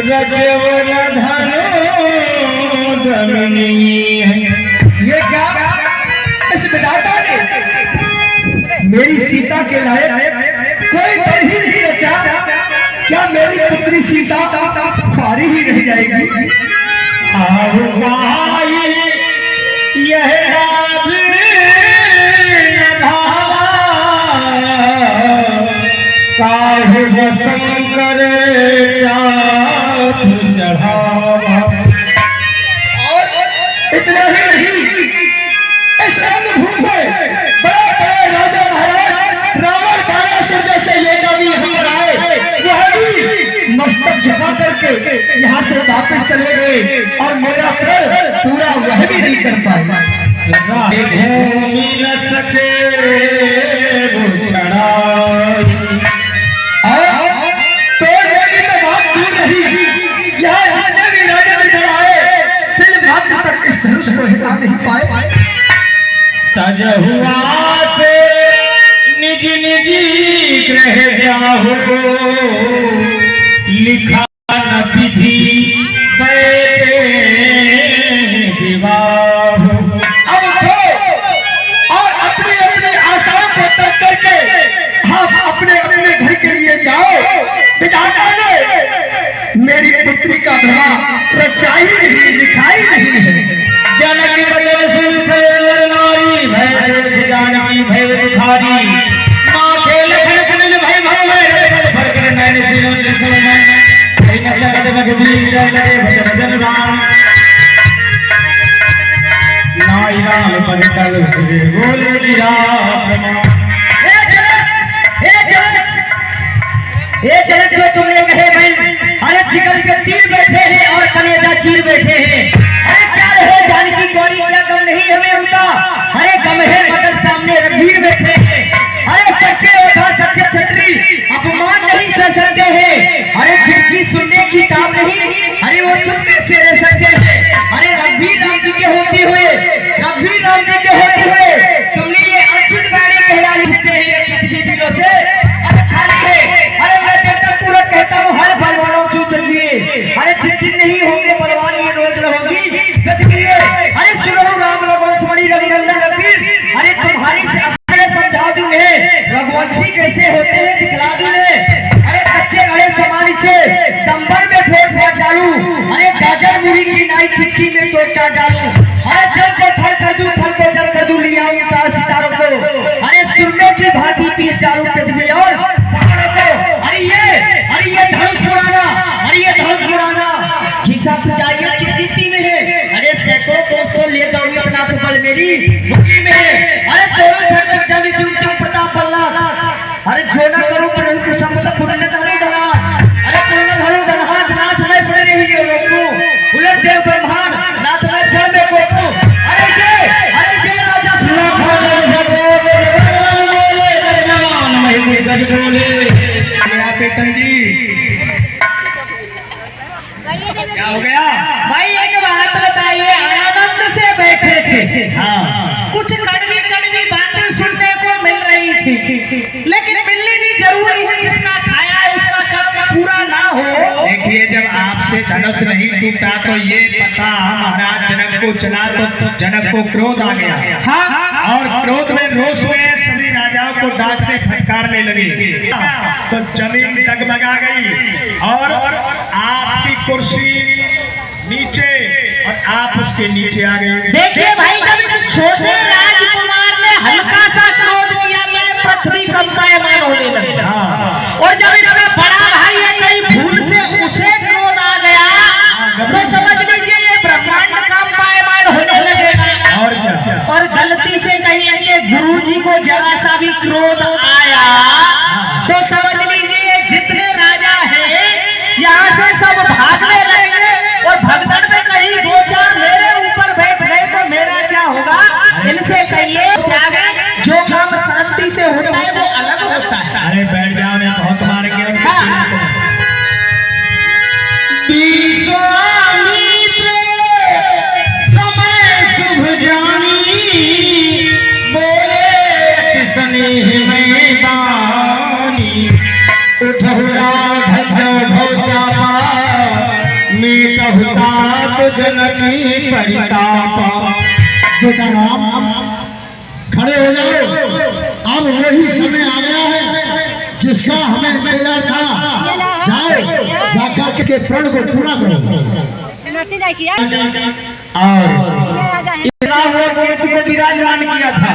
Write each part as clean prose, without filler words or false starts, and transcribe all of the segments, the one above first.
रजवल धनो धमनी है। ये क्या इस विधाता ने मेरी सीता के लायक कोई वर ही नहीं रचा? क्या मेरी पुत्री सीता खारी ही रह जाएगी? यह काहे शंकर चाप चढ़ावा। और इतना ही नहीं, इस रणभूमि में बड़े बड़े राजा महाराज रावण बाणासुर जैसे योद्धा भी हम आए, वह भी मस्तक झुका करके यहाँ से वापस चले गए और मेरा प्रण पूरा वह भी नहीं कर पाए। घूमी न सके वो चढ़ाई। नहीं पाए तजहुआ से निज निज ग्रह जाहो लिखा न विधि विवाह। अब उठो और अपनी अपनी आशाओं को तज करके आप अपने अपने घर के लिए जाओ। विधाता ने मेरी पुत्री का विवाह रचाई नहीं, लिखाई नहीं है। जनक बचन सुन सर नारी भय जानकी भय बुखारी माथे लखन कुंडल भय भय भर कर नैन सिरों सुमन भय न सकत रघुबीर लगे भजन भजन राम नाई राम पद तल श्री बोले राम। हे जनक जो तुमने कहे भाई अरे जिगर के तीर बैठे हैं और कलेजा चीर बैठे हैं। अरे क्या रहे जानकी गौरी, क्या गम नहीं हमें उनका? अरे गम है मगर सामने रघुवीर बैठे हैं। अरे सच्चे योद्धा सच्चे क्षत्रिय अपमान नहीं सह सकते हैं। अरे जिनकी सुनने की काम नहीं, अरे वो चुपके से रह सकते हैं। अरे रघुवीर राम जी के होते हुए तुमने ये अनुचित गाड़ी कहला लिखते हैं ये पृथ्वी वीरों से। अरे खाली है, अरे मैं देवता पूरा कहता हूँ हर बलवानों की उतरिए। अरे जिस दिन नहीं होंगे बलवान ये रोज रहोगी गजबिए। अरे सुनो राम लखन सोनी रघुनंदन रघुवीर, अरे तुम्हारी से अपने समझा दूंगे रघुवंशी कैसे होते हैं दिखला दूंगे। अरे बच्चे अरे समान से दंबर में फेंक फेंक डालू, अरे गाजर मुड़ी की नाई चिक्की में टोटा डालू। अरे जल को थल कर दूं, थल को जल कर दूं, लिया उतार सितारों को। अरे सुरमे की भांति पीस डालू पृथ्वी और पहाड़ों को। अरे ये धनुष पुराना घिसा खुदाइया किस गिनती में है? अरे सैकड़ों दोस्तों ले दौड़ी इतना तो बल मेरी मुट्ठी में है। अरे दोनों ठक डाली तुम प्रताप बल्ला। अरे जो ना करो पर नहीं कुछ संपदा पुण्य धनु धना। अरे पुण्य धनु धनहाज नाच में पड़े नहीं ये लोग को उलट देव ब्रह्मांड नाच में चढ़ में कोको। अरे ये राजा सुना खाने सब बोले गज बोले पेटन जी क्या हो गया भाई? एक बात बताइए, आनंद से बैठे थे, हाँ कुछ कड़वी कड़वी बातें सुनने को मिल रही थी, लेकिन मिलनी भी जरूरी है। जिसका खाया है उसका काम पूरा ना हो। देखिए जब आपसे धनुष नहीं टूटा तो ये पता महाराज जनक को चला तो जनक को क्रोध आ गया। हाँ और क्रोध में रोष में सभी राजाओं को डांटने फटकारने लगे तो जमीन डगमगा गई और आपकी कुर्सी नीचे और आप उसके नीचे आ गए। देखिए भाई जब इस छोटे राजकुमार ने हल्का सा क्रोध किया तो पृथ्वी कंपायमान होने लगी। और जब इसका बड़ा भाई है कहीं भूल से उसे क्रोध आ गया तो समझ लीजिए ये ब्रह्मांड कंपायमान होने लगेगा। और गलती से कहीं इनके गुरुजी को जरा सा भी क्रोध आया तो समझ लीजिए जितने राजा हैं यहाँ से सब भागने लगेंगे। और भगदड़ में कहीं दो चार मेरे ऊपर बैठ गए तो मेरा क्या होगा? इनसे कहिए जो काम शांति से होता है वो अलग होता है। अरे बैठ जाओ ने बहुत मारेंगे जनकी परिताप। बेटा राम खड़े हो जाओ, अब वही समय आ गया है जिसका हमें इंतजार था। जाओ जाकर के प्रण को पूरा करो। सुनती नहीं किया और राहु केतु को विराजमान किया था।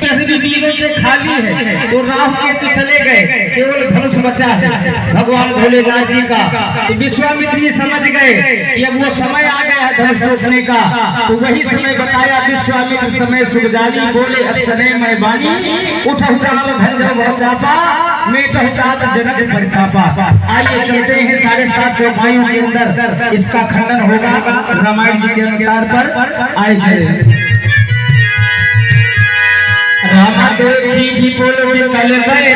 पृथ्वी दीपों से खाली है तो राहु केतु चले गए, केवल धनुष बचा है भगवान भोलेनाथ जी का। तो विश्वामित्र जी समझ गए कि अब वो समय आ गया है धनुष टूटने का। तो वही समय बताया विश्वामित्र समय सुखजानी, बोले अब समय मैं बानी, उठहु राम भंजो बहु चापा, मेटहु तात जनक परितापा। आइए चलते हैं 7.5 चौपाइयों के अंदर, इसका खंडन होगा रामायण जी के अनुसार पर। आइए रामा देखी विपुल विकल भय